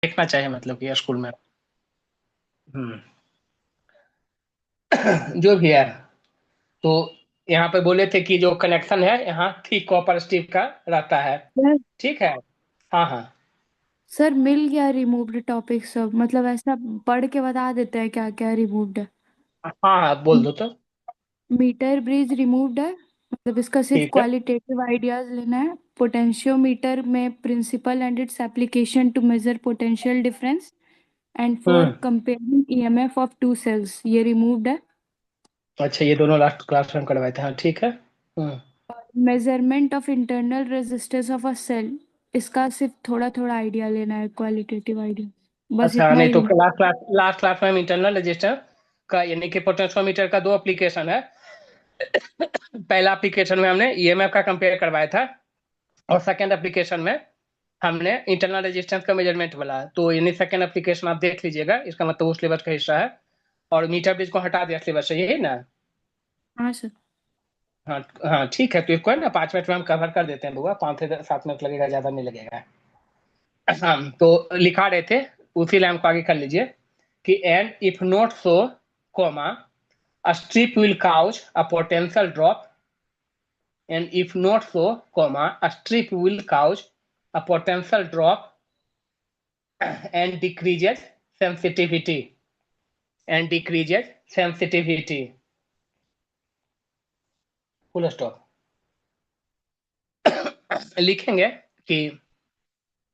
देखना चाहिए मतलब कि स्कूल में। हम्म। जो भी है, तो यहाँ पे बोले थे कि जो कनेक्शन है यहाँ ठीक कॉपर स्टीव का रहता है। सर ठीक है। हाँ हाँ। सर मिल गया रिमूव्ड टॉपिक सब, मतलब ऐसा पढ़ के बता देते हैं क्या क्या रिमूव्ड है। हाँ हाँ, बोल दो तो। मीटर ब्रिज रिमूव्ड है, मतलब इसका सिर्फ ठीक है। क्वालिटेटिव आइडियाज लेना है। पोटेंशियोमीटर में principle and its application to measure potential difference and for hmm. Comparing EMF of two cells, ये रिमूव्ड है। अच्छा, ये दोनों लास्ट क्लास में हम करवाए थे, हाँ ठीक है। Hmm. Measurement of internal resistance of a cell, इसका सिर्फ थोड़ा थोड़ा आइडिया लेना है, क्वालिटेटिव आइडिया, बस अच्छा, इतना नहीं तो रिमूव। लास्ट क्लास में हम इंटरनल रजिस्टर का यानी कि पोटेंशियोमीटर का दो एप्लीकेशन है। पहला एप्लीकेशन में हमने ईएमएफ का कंपेयर करवाया था, और सेकंड एप्लीकेशन में हमने इंटरनल रेजिस्टेंस का मेजरमेंट वाला। तो यानी सेकंड एप्लीकेशन आप देख लीजिएगा, इसका मतलब उस सिलेबस का हिस्सा है। और मीटर ब्रिज को हटा दिया सिलेबस से, यही ना। हाँ सर। हाँ हाँ, ठीक है, तो इसको है ना 5 मिनट में हम कवर कर देते हैं बुआ, 5 से 7 मिनट लगेगा, ज्यादा नहीं लगेगा। हाँ, तो लिखा रहे थे, उसी लाइन को आगे कर लीजिए कि and if not so, comma, a strip will cause a potential drop, and if not so, comma, a strip will cause a potential drop and decreases sensitivity, and decreases sensitivity, full stop. लिखेंगे कि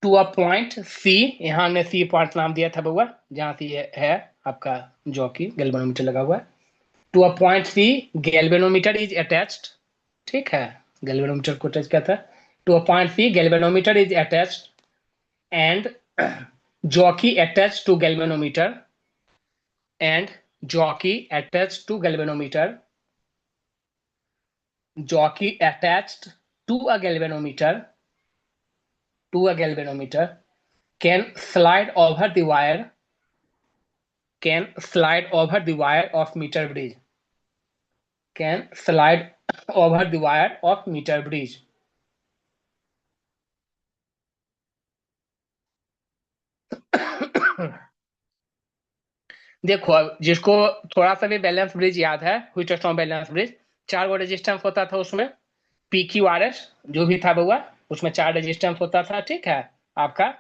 to a point सी, यहाँ हमने C point नाम दिया था बउआ, जहां सी है आपका जॉकी गैल्वेनोमीटर लगा हुआ है। To a point C galvanometer is attached. ठीक है, गैल्वेनोमीटर को टच किया था। To a point C galvanometer is attached and jockey attached to galvanometer, and jockey attached to galvanometer, jockey attached to a galvanometer, can slide over the wire, of meter bridge, can slide over the wire of meter bridge। देखो, अब जिसको थोड़ा सा भी balance bridge याद है, व्हिटस्टोन balance bridge, 4 गो resistance होता था उसमें, पी क्यू आर एस जो भी था बउआ, उसमें 4 रेजिस्टेंस होता था। ठीक है आपका,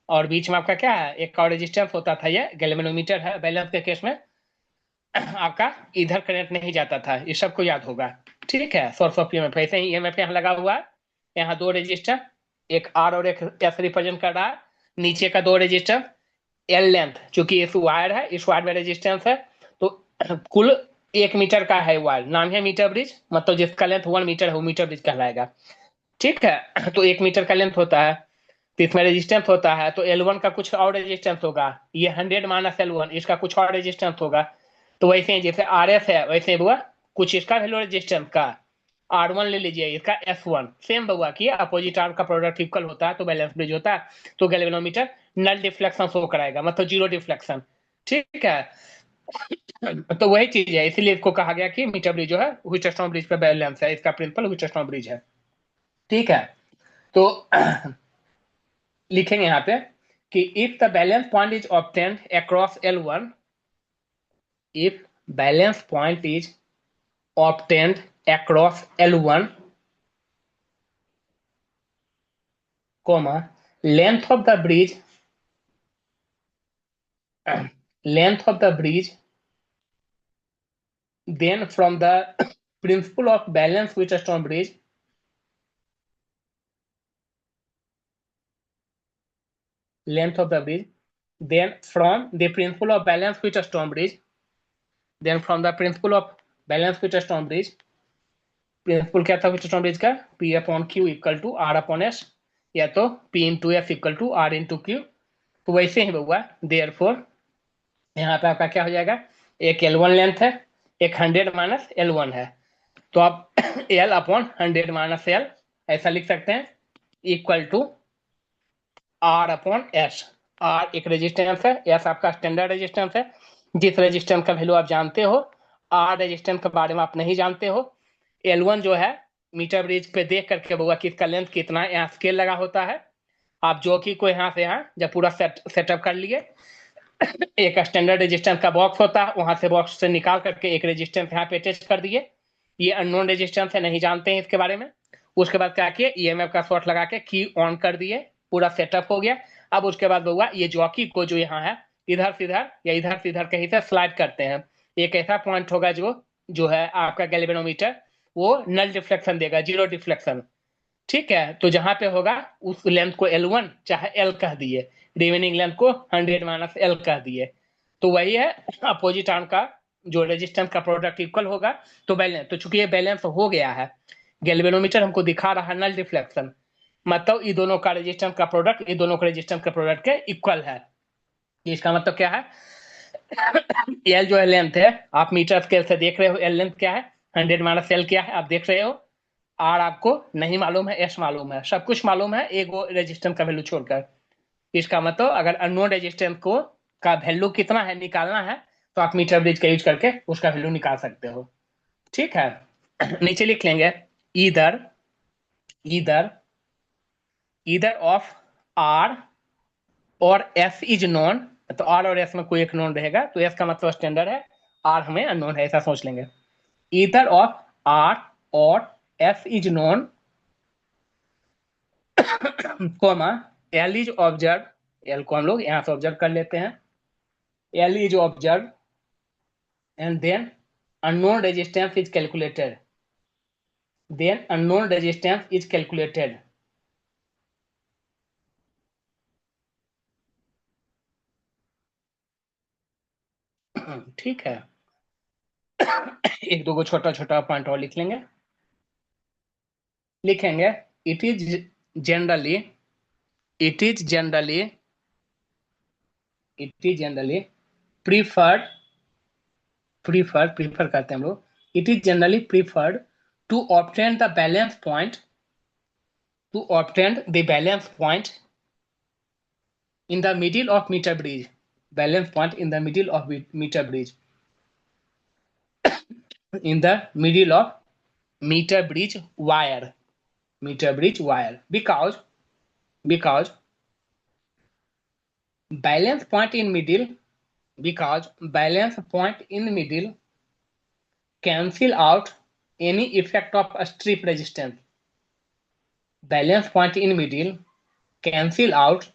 और बीच में आपका क्या है, एक और रेजिस्टेंस होता था, ये गैल्वेनोमीटर है बैलेंस के केस में। आपका इधर करंट नहीं जाता था, ये सबको याद होगा। ठीक है, सोर्स ऑफ ईएमएफ ऐसे ही ईएमएफ यहाँ लगा हुआ है। यहाँ 2 रेजिस्टर, एक आर और एक एस रिप्रेजेंट कर रहा है। नीचे का 2 रेजिस्टर, एल लेंथ, चूंकि इस वायर है, इस वायर में रेजिस्टेंस है, तो कुल 1 मीटर का है वायर, नाम है मीटर ब्रिज, मतलब जिसका लेंथ 1 मीटर है वो मीटर ब्रिज कहलाएगा। ठीक है, तो 1 मीटर का लेंथ होता है, तो इसमें रेजिस्टेंस होता है, तो L1 का कुछ और रेजिस्टेंस होगा, ये 100 - L1, इसका कुछ और रेजिस्टेंस होगा। तो वैसे ही जैसे RS है, वैसे ही बुआ कुछ इसका वैल्यू रेजिस्टेंस का, R1 ले लीजिए, इसका S1, सेम बुआ की अपोजिट आर्म का प्रोडक्ट इक्वल होता है तो बैलेंस ब्रिज होता है। तो गैल्वेनोमीटर नल डिफ्लेक्शन शो कराएगा, मतलब जीरो डिफ्लेक्शन। ठीक है, तो वही चीज है, इसीलिए इसको कहा गया कि मीटर ब्रिज जो है व्हिटस्टोन ब्रिज पे बैलेंस है, इसका प्रिंसिपल व्हिटस्टोन ब्रिज है। ठीक है, तो लिखेंगे यहाँ पे कि if the balance point is obtained across L1, if balance point is obtained across L1, comma, length of the bridge, length of the bridge, then from the principle of balance Wheatstone bridge, length of the bridge, then from the principle of balance Wheatstone bridge, then from the principle of balance Wheatstone bridge, principle क्या था Wheatstone bridge का, P upon Q equal to R upon S, या तो P into F equal to R into Q. तो वैसे ही हुआ, therefore यहाँ पे आपका क्या हो जाएगा, एक L1 लेंथ है, एक 100 - L1 है, तो आप L अपॉन 100 - L ऐसा लिख सकते हैं, equal to R upon S. R एक रेजिस्टेंस है, एस आपका स्टैंडर्ड रेजिस्टेंस है, जिस रेजिस्टेंस का वैल्यू आप जानते हो, R रेजिस्टेंस के बारे में आप नहीं जानते हो। L1 जो है मीटर ब्रिज पे देख करके बोगा कि इसका लेंथ कितना है, यहाँ स्केल लगा होता है, आप जॉकी को यहाँ से यहाँ जब पूरा सेटअप कर लिए, एक स्टैंडर्ड रेजिस्टेंस का बॉक्स होता है, वहां से बॉक्स से निकाल करके एक रेजिस्टेंस यहाँ पे अटैच कर दिए। ये अननोन रेजिस्टेंस है, नहीं जानते हैं इसके बारे में। उसके बाद क्या किए, ईएमएफ का शॉर्ट लगा के की ऑन कर दिए, पूरा सेटअप हो गया। अब उसके बाद हुआ, ये जॉकी को जो यहाँ है इधर से इधर या इधर से इधर कहीं से स्लाइड करते हैं। एक ऐसा पॉइंट होगा जो है आपका गैल्वेनोमीटर, वो नल डिफ्लेक्शन देगा, जीरो डिफ्लेक्शन। ठीक है, तो जहां पे होगा उस लेंथ को L1 चाहे L कह दिए, रिमेनिंग लेंथ को 100 माइनस L कह दिए। तो वही है अपोजिट आर्म का जो रेजिस्टेंस का प्रोडक्ट इक्वल होगा। तो बैलेंस, तो चूंकि ये बैलेंस हो गया है, गैल्वेनोमीटर हमको दिखा रहा है नल डिफ्लेक्शन, मतलब ये दोनों का रेजिस्टेंस का प्रोडक्ट, ये दोनों का रेजिस्टेंस का प्रोडक्ट के इक्वल है। इसका मतलब क्या है, एल जो है लेंथ है, आप मीटर स्केल से देख रहे हो, एल लेंथ क्या है, 100 माइनस एल क्या है आप देख रहे हो। आर आपको नहीं मालूम है, एस मालूम है, सब कुछ मालूम है एक वो रेजिस्टेंस का वैल्यू छोड़कर। इसका मतलब अगर अननोन रेजिस्टेंस को का वैल्यू कितना है निकालना है, तो आप मीटर ब्रिज का यूज करके उसका वैल्यू निकाल सकते हो। ठीक है, नीचे लिख लेंगे, either either either of R और एस इज नॉन। तो आर और एस में कोई एक नॉन रहेगा, तो एस का मतलब स्टैंडर्ड है, आर हमें अननोन है, ऐसा सोच लेंगे। ईदर ऑफ आर और S is known, comma L is observe, L को हम लोग यहां से ऑब्जर्व कर लेते हैं, L is observe and then unknown resistance is calculated, then unknown resistance is calculated. ठीक है, एक दो को छोटा छोटा पॉइंट और लिख लेंगे, लिखेंगे it is generally it is generally it is generally preferred prefer करते हैं हम लोग, it is generally preferred to obtain the balance point in the middle of meter bridge, balance point in the middle of meter bridge, in the middle of meter bridge wire, because balance point in middle, because balance point in middle cancel out any effect of a strip resistance, balance point in middle cancel out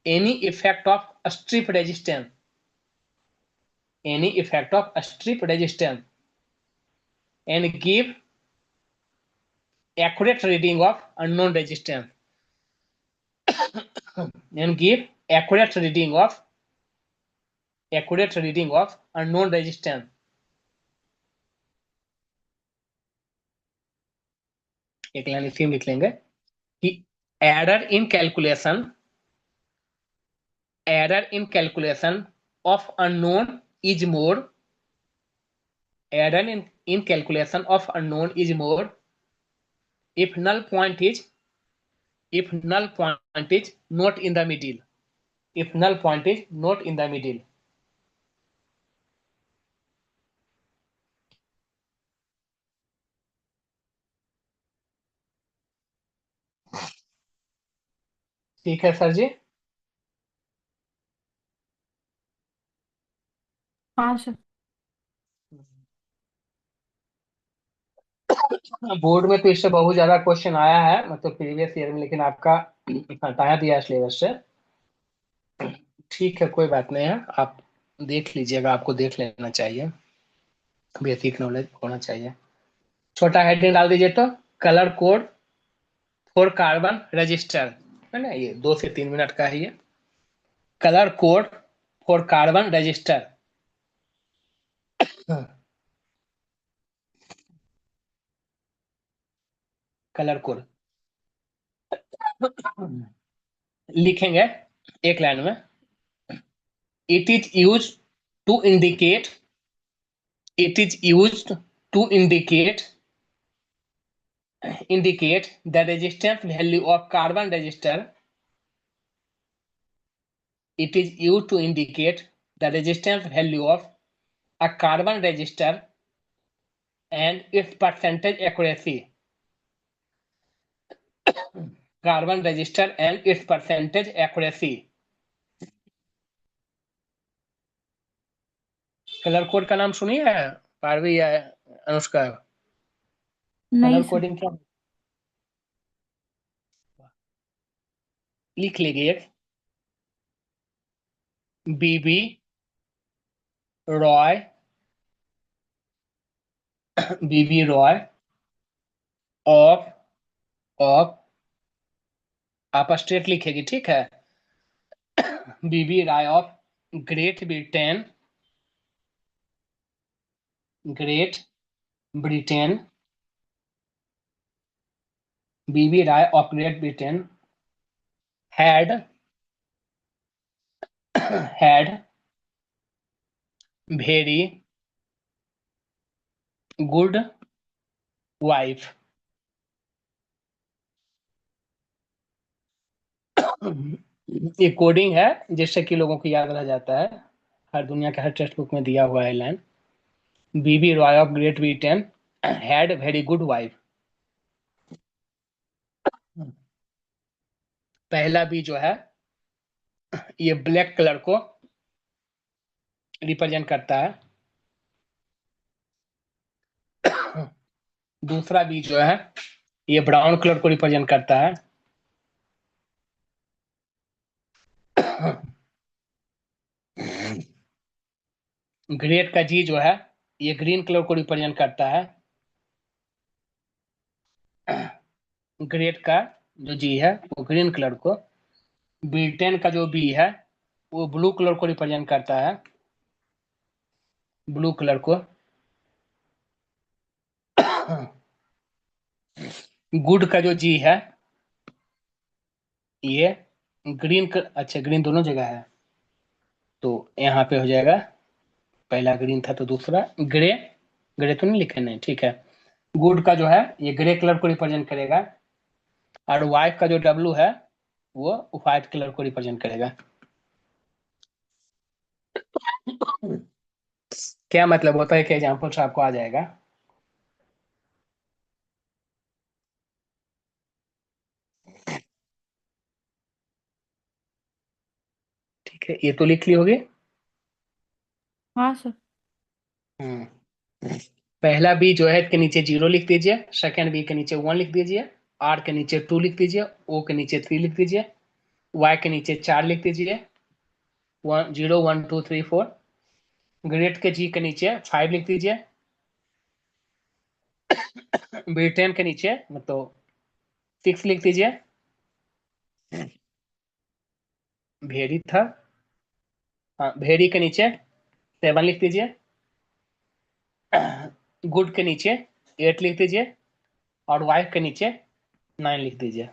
any effect of a strip resistance, any effect of a strip resistance, and give accurate reading of unknown resistance, and give accurate reading of unknown resistance। एक line इसी में लिख लेंगे कि error in calculation of unknown is more, error in calculation of unknown is more if null point is not in the middle, if null point is not in the middle। ठीक है sir जी। हाँ sir. Board में तो इससे बहुत ज्यादा question आया है, मतलब प्रीवियस ईयर में, लेकिन आपका हटाया दिया सिलेबस से। ठीक है, कोई बात नहीं है, आप देख लीजिएगा, आपको देख लेना चाहिए, बेसिक नॉलेज होना चाहिए। छोटा हेडिंग डाल दीजिए तो, colour code for carbon register, है ना, ये 2 से 3 मिनट का है ये, colour code for carbon resistor. Colour code लिखेंगे एक लाइन में, it is use to indicate it is used to indicate the resistance value of carbon resistor, it is used to indicate the resistance value of a carbon resistor and its percentage accuracy, carbon register and it's percentage accuracy. Colour code का नाम सुनी है पारवी या अनुष्का? नहीं colour sir. Coding क्या, लिख लीजिए। BB Roy, BB Roy of, of, आप स्ट्रेट लिखेगी, ठीक है। BB Roy of Great Britain, Great Britain, BB Roy of Great Britain had, had very good wife. ये कोडिंग है जिससे कि लोगों को याद रह जाता है, हर दुनिया के हर टेक्स्ट बुक में दिया हुआ है line. BB Roy of Great Britain had very good wife. पहला बी जो है ये ब्लैक कलर को रिप्रेजेंट करता है। दूसरा बी जो है ये ब्राउन कलर को रिप्रेजेंट करता है। ग्रेट का जी जो है ये ग्रीन कलर को रिप्रेजेंट करता है। ग्रेट का जो जी है वो ग्रीन कलर को, ब्रिटेन का जो बी है वो ब्लू कलर को रिप्रेजेंट करता है, ब्लू कलर को। गुड का जो जी है ये अच्छा ग्रीन दोनों जगह है, तो यहाँ पे हो जाएगा, पहला ग्रीन था तो दूसरा ग्रे, ग्रे तो नहीं लिखे, नहीं ठीक है। गुड का जो है ये ग्रे कलर को रिप्रेजेंट करेगा, और वाइट का जो डब्लू है वो व्हाइट कलर को रिप्रेजेंट करेगा। क्या मतलब होता है कि एग्जाम्पल से आपको आ जाएगा। ठीक है, ये तो लिख ली होगी। हाँ सर। हम्म। पहला बी जो है के नीचे 0 लिख दीजिए, सेकंड बी के नीचे 1 लिख दीजिए, आर के नीचे 2 लिख दीजिए, ओ के नीचे 3 लिख दीजिए, वाई के नीचे 4 लिख दीजिए, 0 1 2 3 4। ग्रेट के जी के नीचे 5 लिख दीजिए, ब्रिटेन के नीचे मतलब 6 लिख दीजिए, भेरी था, हाँ भेरी के नीचे 7 लिख दीजिए, गुड के नीचे 8 लिख दीजिए, और वाइफ के नीचे 9 लिख दीजिए।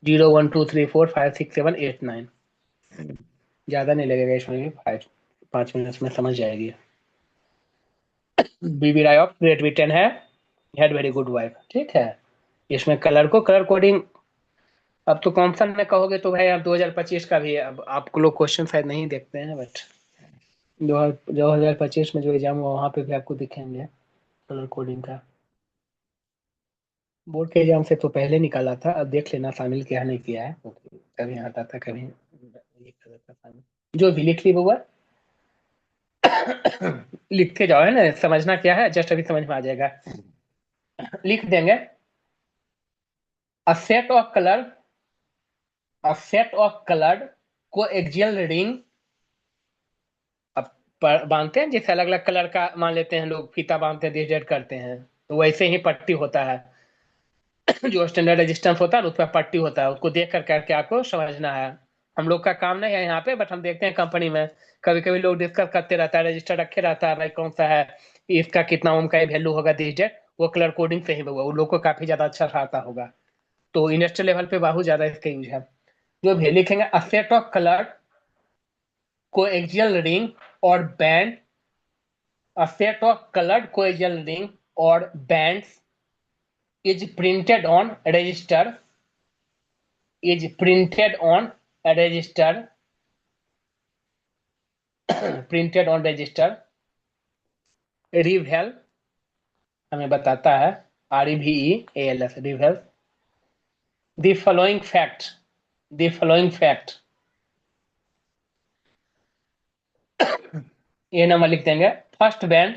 0 1 2 3 4 5 6 7 8 9। ज्यादा नहीं लगेगा इसमें भी, 5 मिनट में समझ जाएगी। बीबी राय ऑफ ग्रेट ब्रिटेन है, हैड वेरी गुड वाइफ, ठीक है। इसमें कलर को कलर कोडिंग, अब तो कॉम्पसन में कहोगे तो भाई अब 2025 का भी है, अब आपको लोग क्वेश्चन शायद नहीं देखते हैं, बट 2025 में जो एग्जाम हुआ वहां पे भी आपको दिखेंगे कलर कोडिंग का। बोर्ड के एग्जाम से तो पहले निकाला था, अब देख लेना शामिल किया नहीं किया है, कभी आता था कभी ये कलर का शामिल, जो भी लिख ली वो लिखते जाओ, है ना, समझना क्या है जस्ट अभी समझ में आ जाएगा। लिख देंगे a set of colour, a set of colored coaxial ring। अब बांधते हैं जैसे अलग अलग कलर का मान लेते हैं लोग, फीता बांधते हैं, डिवाइड करते हैं, तो वैसे ही पट्टी होता है। जो स्टैंडर्ड रेजिस्टेंस होता है उस पर पट्टी होता है, उसको देख कर करके आपको समझना है। हम लोग का काम नहीं है यहाँ पे, बट हम देखते हैं कंपनी में कभी कभी लोग डिस्कस करते रहता है, रजिस्टर रखे रहता है, भाई कौन सा है, इसका कितना ओम का वैल्यू होगा दिस डेट, वो कलर कोडिंग से ही होगा, उन लोग को काफी ज्यादा अच्छा सा आता होगा, तो इंडस्ट्रियल लेवल पे बहुत ज्यादा इसका यूज है। जो भी लिखेंगे a set of colour coaxial ring or band, a set of colored coaxial ring or bands is printed on register, is printed on a register, printed on register। रिवेल हमें बताता है, REVEALS रिवेल, द फॉलोइंग फैक्ट ये number लिख देंगे। First band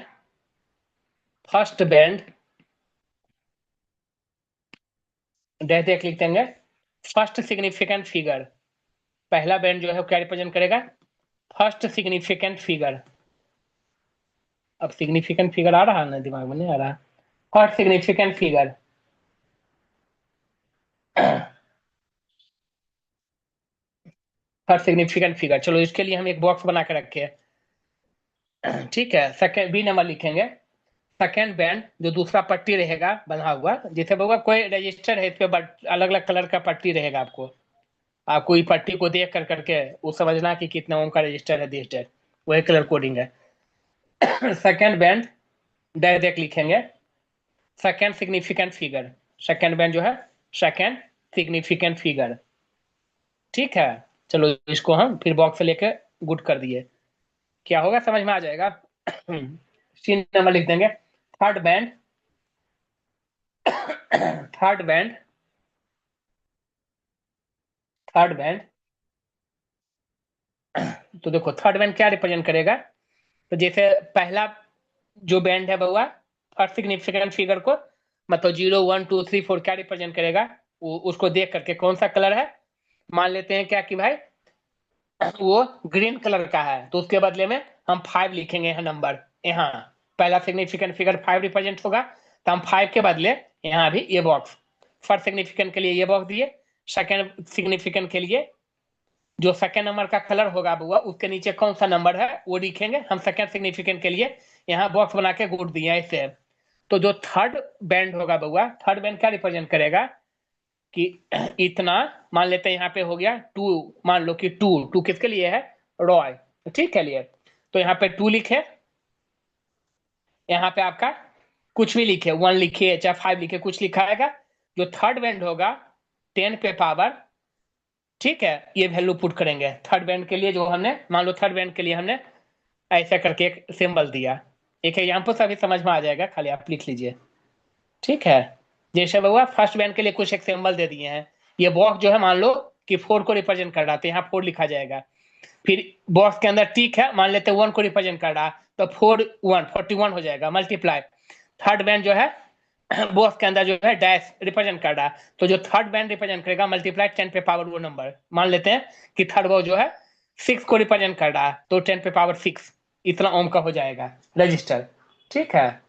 dash देख लिख देंगे। First significant figure, पहला बैंड जो है वो क्या रिप्रेजेंट करेगा? First significant figure. अब सिग्निफिकेंट फिगर आ रहा है ना, दिमाग में नहीं आ रहा? First significant figure first significant figure. चलो इसके लिए हम एक बॉक्स बना के रखे हैं, ठीक है। सेकेंड बी नंबर लिखेंगे। सेकेंड बैंड जो दूसरा पट्टी रहेगा बना हुआ, जैसे होगा कोई रजिस्टर है, इस पे अलग अलग कलर का पट्टी रहेगा। आपको ये पट्टी को देख कर करके वो समझना कि कितना ओम का रजिस्टर है, दिस डेट, वही कलर कोडिंग है। सेकेंड बैंड डैश देख लिखेंगे। Second significant figure, second band जो है सेकेंड सिग्निफिकेंट फिगर, ठीक है। चलो इसको हम फिर बॉक्स से लेके गुड कर दिए। क्या होगा समझ में आ जाएगा। सी नंबर लिख देंगे। Third band third band third band तो देखो थर्ड बैंड क्या रिप्रेजेंट करेगा? तो जैसे पहला जो बैंड है बउआ, फर्स्ट सिग्निफिकेंट फिगर को, मतलब 0 1 2 3 4 क्या रिप्रेजेंट करेगा? उसको देख करके कौन सा कलर है, मान लेते हैं क्या कि भाई वो ग्रीन कलर का है, तो उसके बदले में हम 5 लिखेंगे यहाँ नंबर। यहाँ पहला सिग्निफिकेंट फिगर 5 रिप्रेजेंट होगा, तो हम 5 के बदले यहाँ भी ये बॉक्स, फर्स्ट सिग्निफिकेंट के लिए ये बॉक्स दिए, सेकेंड सिग्निफिकेंट के लिए जो सेकेंड नंबर का कलर होगा बुआ उसके नीचे कौन सा नंबर है वो लिखेंगे हम। सेकेंड सिग्निफिकेंट के लिए यहाँ बॉक्स बना के गुड दिया ऐसे। तो जो थर्ड बैंड होगा बुआ, थर्ड बैंड क्या रिप्रेजेंट करेगा कि इतना, मान लेते हैं यहाँ पे हो गया 2, मान लो कि 2 2 किसके लिए है? रॉय, ठीक है लिए। तो यहाँ पे 2 लिखे, यहाँ पे आपका कुछ भी लिखे, 1 लिखे चाहे 5 लिखे, कुछ लिखा आएगा। जो थर्ड बैंड होगा 10 पे पावर, ठीक है, ये वैल्यू पुट करेंगे थर्ड बैंड के लिए। जो हमने मान लो थर्ड बैंड के लिए हमने ऐसा करके एक सिंबल दिया। एक एग्जाम्पल से अभी समझ में आ जाएगा, खाली आप लिख लीजिए, ठीक है। जैसे हुआ फर्स्ट बैंड के लिए कुछ एक सिंबल दे दिए हैं। ये बॉक्स जो है मान लो कि 4 को रिप्रेजेंट कर रहा है, तो यहाँ 4 लिखा जाएगा। फिर बॉक्स के अंदर टिक है, मान लेते हैं 1 को रिप्रेजेंट कर रहा, तो 4 1 41 हो जाएगा, मल्टीप्लाई। थर्ड बैंड जो है बॉक्स के अंदर जो है डैश रिप्रेजेंट कर रहा, तो जो थर्ड बैंड रिप्रेजेंट करेगा मल्टीप्लाई 10 पे पावर वो नंबर, मान लेते हैं कि थर्ड बॉक्स जो है 6 को रिप्रेजेंट कर रहा है, तो 10 पे पावर 6 इतना ओम का हो जाएगा रजिस्टर, ठीक है।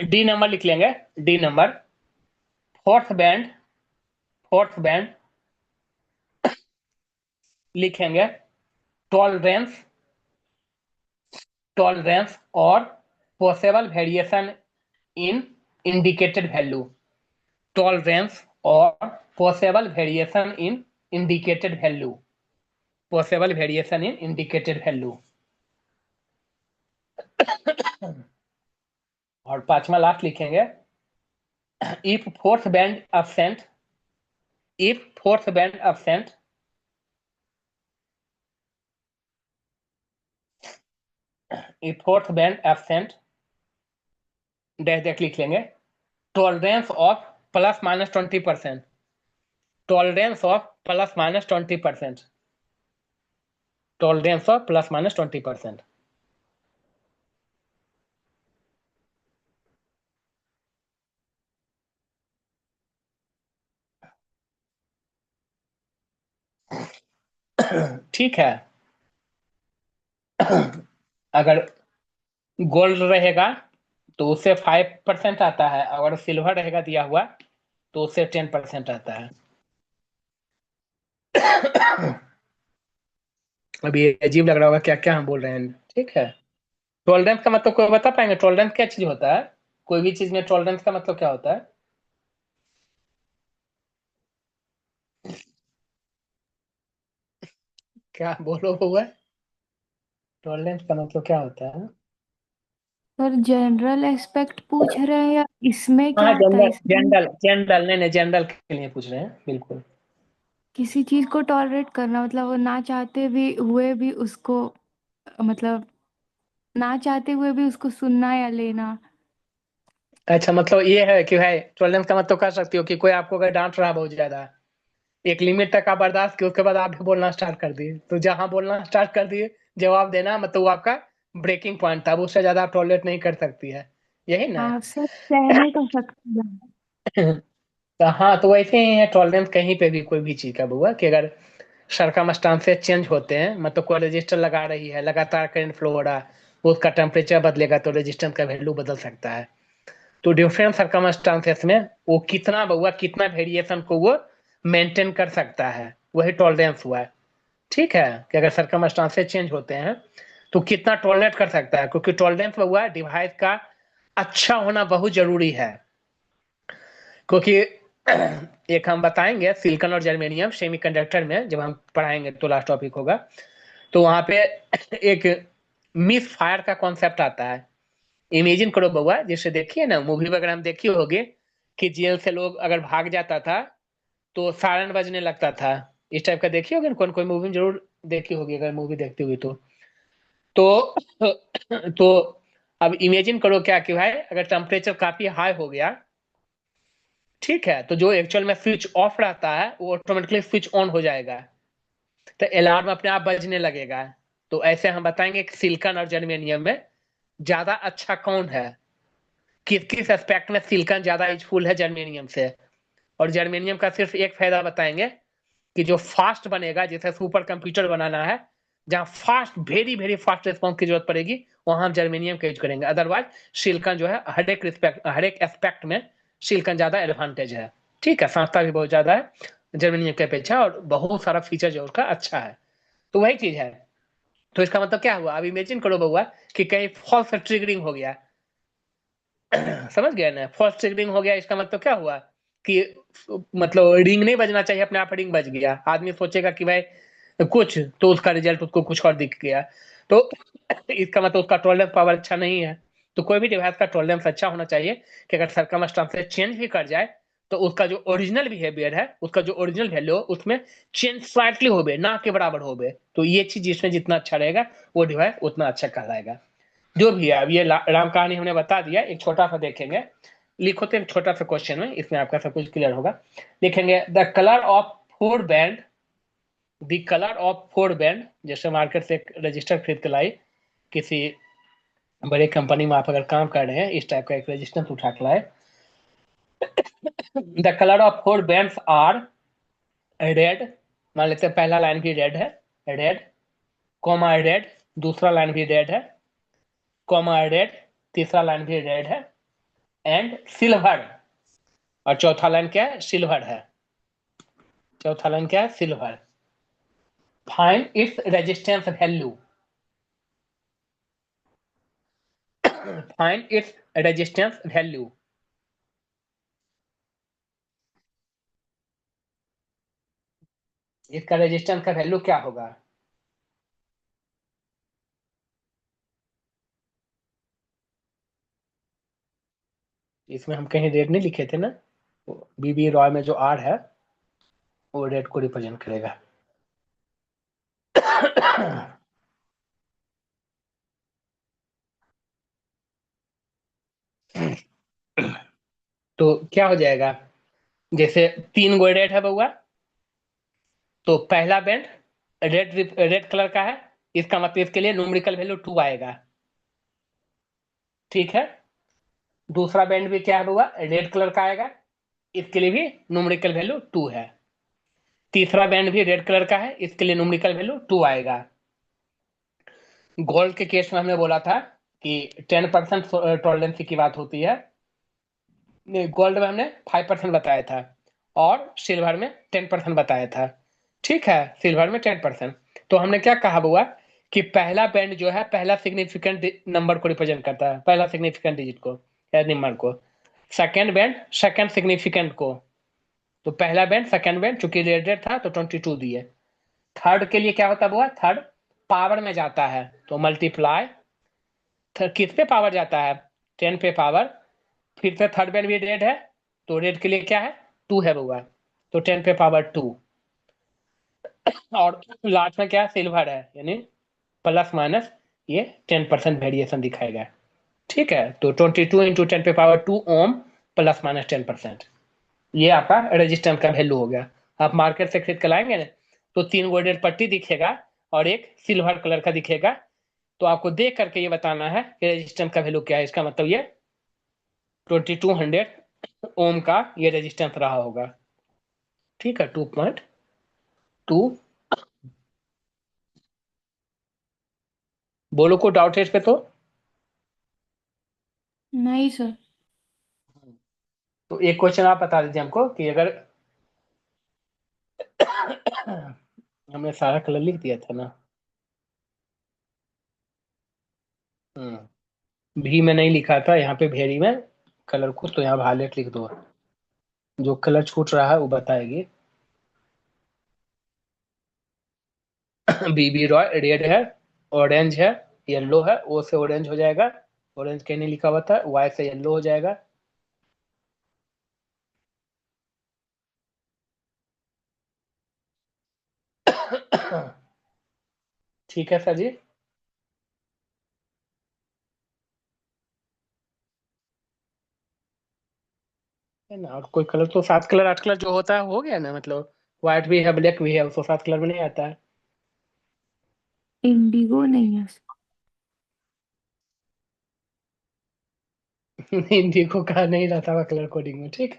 डी नंबर लिख लेंगे। डी नंबर फोर्थ बैंड लिखेंगे। टॉलरेंस टॉलरेंस और possible variation in indicated value. Tolerance और possible variation in indicated value. Possible variation in indicated value. और पांचवा लास्ट लिखेंगे। If fourth band absent if fourth band absent if fourth band absent dash dash लिख लेंगे। Tolerance of +- 20%। Tolerance of +- 20%। Tolerance of +- 20%। ठीक है। अगर gold रहेगा तो उससे 5% आता है, अगर सिल्वर रहेगा दिया हुआ तो उससे 10% आता है। अभी ये अजीब लग रहा होगा क्या क्या हम बोल रहे हैं, ठीक है। टॉलरेंस का मतलब कोई बता पाएंगे टॉलरेंस क्या चीज होता है? कोई भी चीज में टॉलरेंस का मतलब क्या होता है? क्या बोलो हुआ? टॉलरेंस का मतलब क्या होता है? सर जनरल एस्पेक्ट पूछ रहे हैं या इसमें क्या हाँ, होता है जनरल इसमें? जनरल जनरल, नहीं नहीं, जनरल के लिए पूछ रहे हैं, बिल्कुल। किसी चीज को टॉलरेट करना मतलब वो ना चाहते भी हुए भी उसको, मतलब ना चाहते हुए भी उसको सुनना या लेना। अच्छा, मतलब ये है कि भाई टॉलरेंस का मतलब कर सकती हो कि कोई आपको अगर डांट रहा बहुत ज्यादा, एक लिमिट तक आप बर्दाश्त किए, उसके बाद आप भी बोलना स्टार्ट कर दिए, तो जहां बोलना स्टार्ट कर दिए जवाब देना, मतलब वो आपका ब्रेकिंग पॉइंट था, अब उससे ज्यादा आप टॉलरेट नहीं कर सकती है, यही ना? हाँ सर, सहने का शक्ति है। तो हाँ, तो वैसे ही है टॉलरेंस कहीं पे भी कोई भी चीज का बुआ, कि अगर सरकमस्टांसेस चेंज होते हैं, मतलब कोई रजिस्टर लगा रही है, लगातार करंट फ्लो हो रहा है, उसका टेम्परेचर बदलेगा तो रेजिस्टेंस का वैल्यू बदल सकता है। तो डिफरेंट सर्कमस्टांसेस में वो कितना बउआ, कितना वेरिएशन को वो मेंटेन कर सकता है, वही टॉलरेंस हुआ है। ठीक है, कि अगर सर्कमस्टांसेस चेंज होते हैं तो कितना टॉलरेट कर सकता है, क्योंकि टॉलरेंस हुआ डिवाइस का अच्छा होना बहुत जरूरी है। क्योंकि एक हम बताएंगे सिलिकॉन और जर्मेनियम सेमीकंडक्टर में, जब हम पढ़ाएंगे तो लास्ट टॉपिक होगा, तो वहां पे एक मिस फायर का कॉन्सेप्ट आता है। इमेजिन करो बउआ, जैसे देखिए ना मूवी वगैरह हम देखी होगी कि जेल से लोग अगर भाग जाता था तो सायरन बजने लगता था, इस टाइप का देखी होगी ना, कौन कोई मूवी जरूर देखी होगी अगर मूवी देखती हुई तो तो अब इमेजिन करो क्या कि भाई अगर टेम्परेचर काफी हाई हो गया, ठीक है, तो जो एक्चुअल में स्विच ऑफ रहता है वो ऑटोमेटिकली स्विच ऑन हो जाएगा, तो अलार्म अपने आप बजने लगेगा। तो ऐसे हम बताएंगे कि सिलिकॉन और जर्मेनियम में ज्यादा अच्छा कौन है, किस किस एस्पेक्ट में सिलिकॉन ज्यादा यूजफुल है जर्मेनियम से। और जर्मेनियम का सिर्फ एक फायदा बताएंगे कि जो फास्ट बनेगा, जैसे सुपर कंप्यूटर बनाना है जहां fast, very very fast response की जरूरत पड़ेगी, वहां हम जर्मेनियम का यूज करेंगे। अदरवाइज सिलिकॉन जो है हर एक रिस्पेक्ट, हर एक एस्पेक्ट में सिलिकॉन ज्यादा एडवांटेज है। ठीक है, सस्ता भी बहुत ज्यादा है जर्मेनियम के अपेक्षा, और बहुत सारा फीचर जो उसका अच्छा है। तो वही चीज है। तो इसका मतलब क्या हुआ, अब इमेजिन करो बउआ कि कहीं फॉल्स ट्रिगरिंग हो गया, समझ गया ना, फॉल्स ट्रिगरिंग हो गया, इसका मतलब क्या हुआ कि मतलब रिंग नहीं बजना चाहिए, अपने आप रिंग बज गया, आदमी सोचेगा कि भाई कुछ, तो उसका रिजल्ट उसको कुछ और दिख गया, तो इसका मतलब उसका टॉलरेंस पावर अच्छा नहीं है। तो कोई भी डिवाइस का टॉलरेंस अच्छा होना चाहिए कि अगर सर्कमस्टांसेस चेंज भी कर जाए तो उसका जो ओरिजिनल बिहेवियर है, उसका जो ओरिजिनल वैल्यू है, उसमें चेंज स्लाइटली हो बे, ना के बराबर हो बे, तो ये चीज जिसमें जितना अच्छा रहेगा वो डिवाइस उतना अच्छा कहलाएगा। जो भी है, अब ये राम कहानी हमने बता दिया, एक छोटा सा देखेंगे, लिखो तो एक छोटा सा क्वेश्चन में, इसमें आपका सब कुछ क्लियर होगा। देखेंगे the colour of four band, the colour of four band, जैसे मार्केट से एक रजिस्टर खरीद के लाई, किसी बड़े कंपनी में आप अगर काम कर रहे हैं, इस टाइप का एक रजिस्टर उठा के लाए, the colour of four bands are red, मान लेते हैं पहला लाइन भी रेड है, रेड, कॉमा रेड, दूसरा लाइन भी रेड है, कॉमा रेड, तीसरा लाइन भी रेड है, एंड सिल्वर, और चौथा लाइन क्या है, सिल्वर है, चौथा लाइन क्या है, silver. Find its resistance value, find its resistance value. इसका रेजिस्टेंस का वैल्यू क्या होगा? इसमें हम कहीं रेड नहीं लिखे थे ना, बीबी रॉय में जो आर है वो रेड को रिप्रेजेंट करेगा। तो क्या हो जाएगा, जैसे तीन गो रेड है बउआ, तो पहला बैंड रेड, रेड कलर का है, इसका मतलब इसके लिए न्यूमेरिकल वैल्यू 2 आएगा। ठीक है, दूसरा बैंड भी क्या है बउआ, रेड कलर का आएगा, इसके लिए भी न्यूमेरिकल वैल्यू 2 है। तीसरा बैंड भी रेड कलर का है, इसके लिए न्यूमेरिकल वैल्यू 2 आएगा। गोल्ड के केस में हमने बोला था कि 10% टॉलरेंसी की बात होती है, गोल्ड में हमने 5% बताया था, और सिल्वर में 10% बताया था। ठीक है, सिल्वर में 10%। तो हमने क्या कहा बुआ कि पहला बैंड जो है पहला सिग्निफिकेंट नंबर को रिप्रेजेंट करता है, पहला सिग्निफिकेंट डिजिट को या नंबर को। सेकेंड बैंड सेकेंड सिग्निफिकेंट को, तो पहला बैंड सेकेंड बैंड चूंकि रेड था तो 22 दिए। थर्ड के लिए क्या होता बुआ, थर्ड पावर में जाता है तो मल्टीप्लाई, किस पे पावर जाता है, 10 पे पावर, फिर से थर्ड बैंड भी रेड है, तो रेड के लिए क्या है, 2 है बुआ, तो 10 पे पावर 2, और लास्ट में क्या है, सिल्वर है, यानी प्लस माइनस ये 10% वेरिएशन दिखाएगा। ठीक है, तो 22 इंटू 10⁻² ओम प्लस माइनस 10%, ये आपका रेजिस्टेंस का वैल्यू हो गया। आप मार्केट से खरीद कर लाएंगे ना, तो 3 गोल्डन पट्टी दिखेगा और एक सिल्वर कलर का दिखेगा, तो आपको देख करके ये बताना है कि रेजिस्टेंस का वैल्यू क्या है। इसका मतलब ये 2200 ओम का ये रेजिस्टेंस रहा होगा। ठीक है, 2.2। बोलो को डाउट है इस पे तो? नहीं सर। तो एक क्वेश्चन आप बता दीजिए हमको कि अगर हमने सारा कलर लिख दिया था ना। भी में नहीं लिखा था, यहाँ पे भेरी में कलर को, तो यहाँ वायलेट लिख दो। जो कलर छूट रहा है वो बताएगी। बीबी रॉय रेड है, ऑरेंज है, येलो है, ओ से ऑरेंज हो जाएगा, ऑरेंज के नहीं लिखा हुआ था, वाई से येलो हो जाएगा। ठीक है सर जी। है ना, और कोई कलर तो 7 कलर 8 कलर जो होता है हो गया ना, मतलब व्हाइट भी है ब्लैक भी है, उसको 7 कलर में नहीं आता है। इंडिगो नहीं है सर। इंडिगो का नहीं रहता हुआ कलर कोडिंग में, ठीक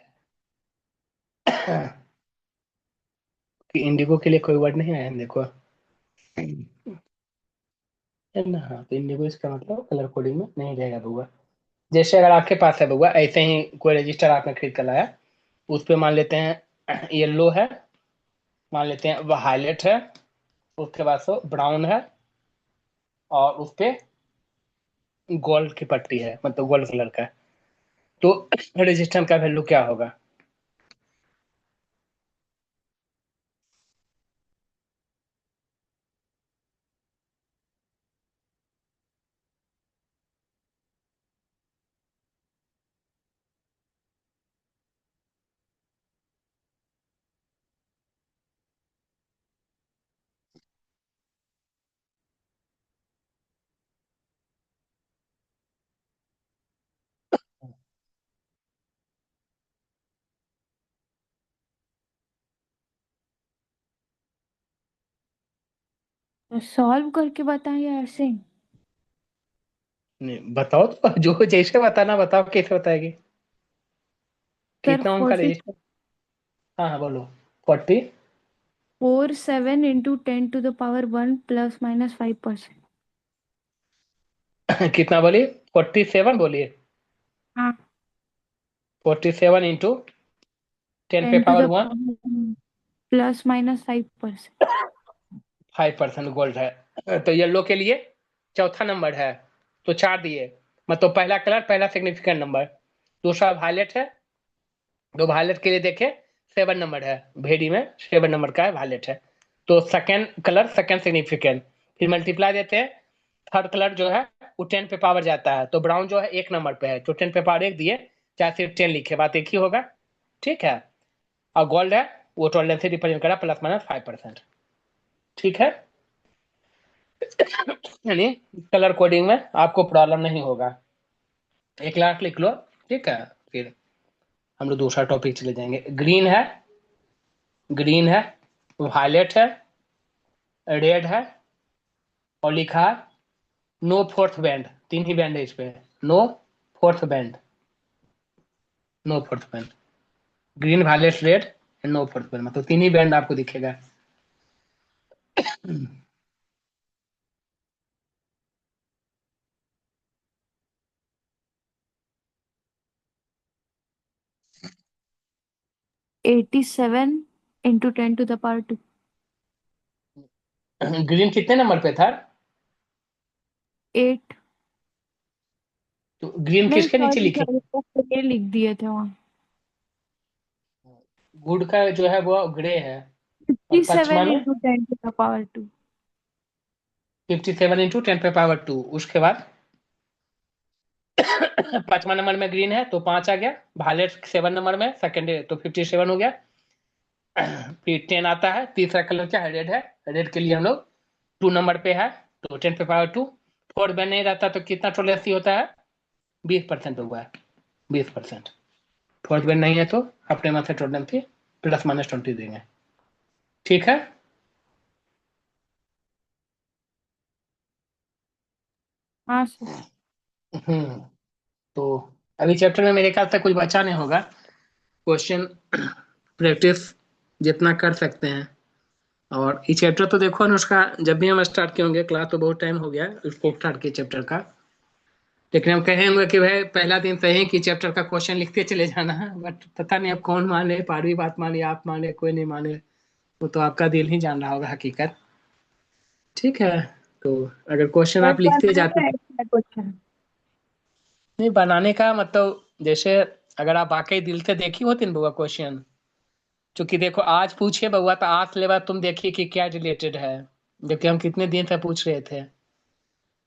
है। कि इंडिगो के लिए कोई वर्ड नहीं आया है, देखो। है ना, हाँ, तो इंडिगो इसका मतलब कलर कोडिंग में नहीं रहेगा बउआ। जैसे अगर आपके पास है बउआ, ऐसे ही कोई रजिस्टर आपने खरीद कर लाया, उस पे मान लेते हैं येलो है, मान लेते हैं वायलेट है, उसके बाद से ब्राउन है, और उस पे गोल्ड की पट्टी है, मतलब गोल्ड कलर का है। तो रजिस्टर का वैल्यू क्या होगा? सॉल्व करके बताइए ऐसे ही। नहीं बताओ तो, जो जैसे बताना बताओ, कैसे बताएगी? सर कितना फोर उनका रजिस्टर? हाँ हाँ बोलो। 40। 47 इंटू 10⁻1 प्लस माइनस 5%। कितना बोलिए? 47 बोलिए। हाँ। 47 इंटू टेन पे ten to power the one plus minus 5%। 5% gold है। तो येलो के लिए चौथा नंबर है, तो 4 दिए, मतलब पहला कलर, पहला सिग्निफिकेंट नंबर। दूसरा वायलेट है, तो वायलेट के लिए देखे 7 नंबर है, भेड़ी में 7 नंबर का है वायलेट है, तो सेकेंड कलर सेकेंड सिग्निफिकेंट। फिर मल्टीप्लाई देते हैं, थर्ड कलर जो है वो 10 पे पावर जाता है, तो ब्राउन जो है 1 नंबर पे है, तो 10 पे पावर 1 दिए, चाहे सिर्फ 10 लिखे, बात एक ही होगा। ठीक है, और गोल्ड है वो टॉलरेंस से रिप्रेजेंट करा प्लस माइनस 5%। ठीक है, यानी कलर कोडिंग में आपको प्रॉब्लम नहीं होगा। एक लाख लिख लो। ठीक है, फिर हम लोग दूसरा टॉपिक चले जाएंगे। ग्रीन है, ग्रीन है, वायलेट है, रेड है, और लिखा है नो फोर्थ बैंड, 3 ही बैंड है इस पे, no fourth band, no fourth band, green violet red, no fourth band, मतलब 3 ही बैंड आपको दिखेगा। 87 इंटू 10⁻²। ग्रीन कितने नंबर पे था? 8। तो ग्रीन नहीं किसके नीचे सॉरी लिखे? सॉरी, तो ये लिख दिए थे वहाँ। गुड का जो है वो ग्रे है, और 57 पचमा में इंटू 10⁻²। 57 इंटू 10 पे पावर 2, उसके बाद पांचवा नंबर में ग्रीन है तो 5 आ गया, वायलेट 7 नंबर में सेकंड है तो 57 हो गया। फिर 10 आता है, तीसरा कलर क्या है? रेड है, रेड के लिए हम लोग 2 नंबर पे है, तो 10 पे पावर 2। फोर्थ में नहीं रहता तो कितना टोलेंसी होता है? 20% हुआ है, 20%। फोर्थ ग्रेड नहीं है तो अपने मैथड पे +-20 देंगे, ठीक है। हाँ सर। तो अभी चैप्टर में मेरे ख्याल से कुछ बचा नहीं होगा, क्वेश्चन प्रैक्टिस जितना कर सकते हैं। और ये चैप्टर तो देखो ना, उसका जब भी हम स्टार्ट किए होंगे क्लास, तो बहुत टाइम हो गया उसको स्टार्ट किए चैप्टर का, लेकिन हम कहेंगे कि भाई पहला दिन सही कि चैप्टर का क्वेश्चन लिखते चले जाना है, बट पता नहीं अब कौन माने, पारवी बात माने, आप माने, कोई नहीं माने, वो तो आपका दिल ही जान रहा होगा हकीकत, ठीक है। तो अगर क्वेश्चन सर आप लिखते बनाना जाते, है क्वेश्चन। नहीं बनाने का मतलब जैसे अगर आप वाकई दिल से देखी होती ना बउआ क्वेश्चन, क्योंकि देखो आज पूछे बउआ तो आज सिलेबस तुम देखिए कि क्या रिलेटेड है, जबकि हम कितने दिन से पूछ रहे थे।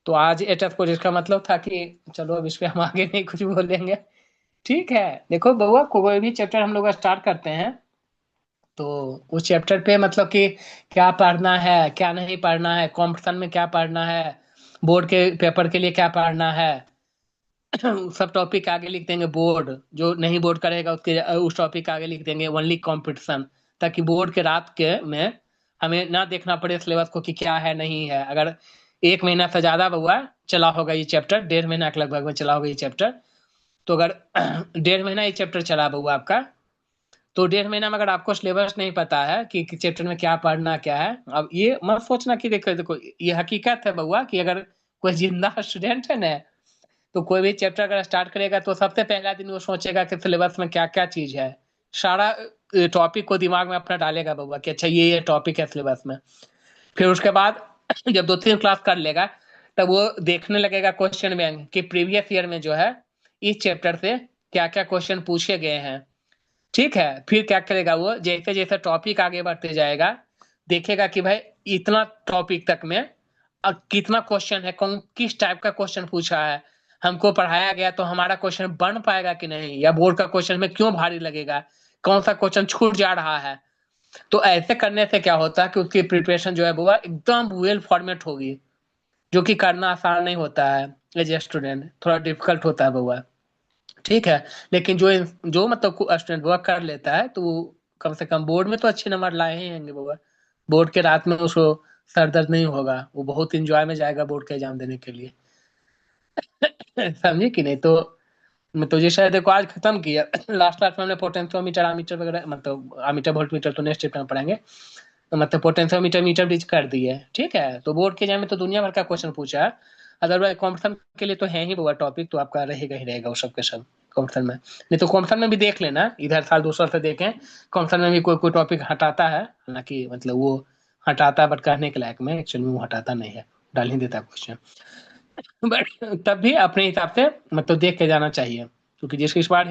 तो आज एटफ को, जिसका मतलब था कि चलो अब इस पे हम आगे नहीं कुछ बोलेंगे, ठीक है। देखो बउआ कोई भी चैप्टर हम लोग स्टार्ट करते हैं तो उस चैप्टर पे मतलब कि क्या पढ़ना है, क्या नहीं पढ़ना है, कॉम्पिटिशन में क्या पढ़ना है, बोर्ड के पेपर के लिए क्या पढ़ना है, सब टॉपिक आगे लिख देंगे। बोर्ड जो नहीं बोर्ड करेगा उसके उस टॉपिक आगे लिख देंगे ओनली कंपटीशन, ताकि बोर्ड के रात के में हमें ना देखना पड़े सिलेबस को कि क्या है नहीं है। अगर 1 महीना से ज्यादा हुआ चला होगा ये चैप्टर, 1.5 महीना के लगभग में चला होगा ये चैप्टर, तो अगर 1.5 महीना ये चैप्टर चला हुआ आपका, तो 1.5 महीना में अगर आपको सिलेबस नहीं पता है कि चैप्टर में क्या पढ़ना क्या है, अब ये मत सोचना कि देखो देखो ये हकीकत है बउआ कि अगर कोई जिंदा स्टूडेंट है ना, तो कोई भी चैप्टर अगर स्टार्ट करेगा तो सबसे पहला दिन वो सोचेगा कि सिलेबस में क्या क्या चीज है, सारा टॉपिक को दिमाग में अपना डालेगा बउआ कि अच्छा ये टॉपिक है सिलेबस में। फिर उसके बाद जब 2-3 क्लास कर लेगा, तब वो देखने लगेगा क्वेश्चन बैंक कि प्रीवियस ईयर में जो है इस चैप्टर से क्या क्या क्वेश्चन पूछे गए हैं, ठीक है। फिर क्या करेगा वो, जैसे जैसे टॉपिक आगे बढ़ते जाएगा, देखेगा कि भाई इतना टॉपिक तक में कितना क्वेश्चन है, कौन किस टाइप का क्वेश्चन पूछा है, हमको पढ़ाया गया तो हमारा क्वेश्चन बन पाएगा कि नहीं, या बोर्ड का क्वेश्चन में क्यों भारी लगेगा, कौन सा क्वेश्चन छूट जा रहा है। तो ऐसे करने से क्या होता है कि उसकी प्रिपरेशन जो है वो एकदम वेल फॉर्मेट होगी, जो कि करना आसान नहीं होता है एज ए स्टूडेंट, थोड़ा डिफिकल्ट होता है बउआ, ठीक है। लेकिन जो मतलब स्टूडेंट वर्क कर लेता है तो वो कम से कम बोर्ड में तो अच्छे नंबर लाए ही होंगे बाबा, बोर्ड के रात में उसको सर दर्द नहीं होगा, वो बहुत इंजॉय में जाएगा बोर्ड का एग्जाम देने के लिए। समझे कि नहीं। तो मैं तो ये शायद देखो आज खत्म किया। लास्ट क्लास में हमने पोटेंशियोमीटर आमीटर वगैरह, मतलब आमीटर वोल्टमीटर तो नेक्स्ट चैप्टर में पढ़ेंगे, तो मतलब पोटेंशियोमीटर मीटर ब्रिज कर दिए, ठीक है। तो बोर्ड के एग्जाम में तो दुनिया भर का क्वेश्चन पूछा है, अदरवाइज कॉम्पिटिशन के लिए तो है ही वो टॉपिक, तो आपका रहेगा ही रहेगा वो सब के सब कॉम्पिटिशन में। नहीं तो कॉम्पिटिशन में भी देख लेना, इधर साल दूसरा से देखें, कॉम्पिटिशन में भी कोई कोई टॉपिक हटाता है, हालांकि मतलब वो हटाता है बट कहने के लायक में, एक्चुअली वो हटाता नहीं है, डाल ही देता क्वेश्चन, बट तब भी अपने हिसाब से मतलब देख के जाना चाहिए, क्योंकि जिसकी इस बार